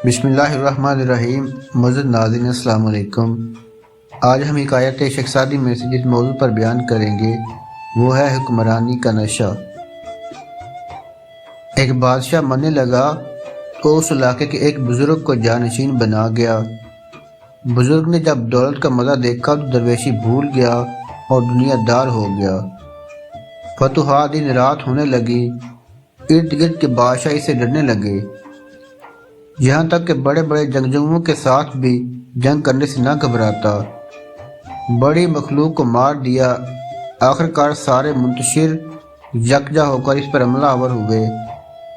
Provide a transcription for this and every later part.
بسم اللہ الرحمن الرحیم۔ معزز ناظرین السلام علیکم۔ آج ہم حکایت شیخ سعدی میں سے جس موضوع پر بیان کریں گے وہ ہے حکمرانی کا نشہ۔ ایک بادشاہ مرنے لگا تو اس علاقے کے ایک بزرگ کو جانشین بنا گیا۔ بزرگ نے جب دولت کا مزہ دیکھا تو درویشی بھول گیا اور دنیا دار ہو گیا۔ فتوحات دن رات ہونے لگی، ارد گرد کے بادشاہ اسے ڈرنے لگے، یہاں تک کہ بڑے بڑے جنگجوؤں کے ساتھ بھی جنگ کرنے سے نہ گھبراتا۔ بڑی مخلوق کو مار دیا۔ آخرکار سارے منتشر یکجا ہو کر اس پر حملہ آور ہوئے،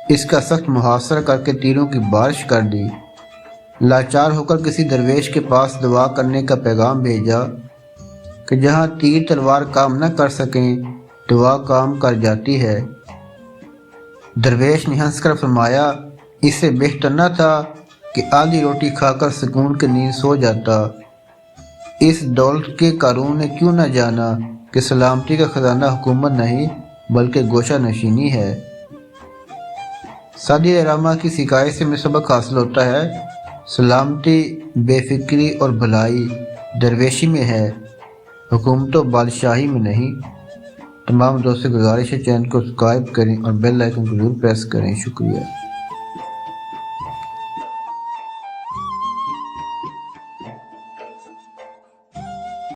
اس کا سخت محاصرہ کر کے تیروں کی بارش کر دی۔ لاچار ہو کر کسی درویش کے پاس دعا کرنے کا پیغام بھیجا کہ جہاں تیر تلوار کام نہ کر سکیں دعا کام کر جاتی ہے۔ درویش نے ہنس کر فرمایا، اس سے بہتر نہ تھا کہ آدھی روٹی کھا کر سکون کی نیند سو جاتا۔ اس دولت کے قارون نے کیوں نہ جانا کہ سلامتی کا خزانہ حکومت نہیں بلکہ گوشہ نشینی ہے۔ سعدی رحمہ کی حکایت سے میں سبق حاصل ہوتا ہے، سلامتی، بے فکری اور بھلائی درویشی میں ہے، حکومت و بادشاہی میں نہیں۔ تمام دوستوں سے گزارش ہے چینل کو سبسکرائب کریں اور بیل آئیکن کو ضرور پریس کریں۔ شکریہ۔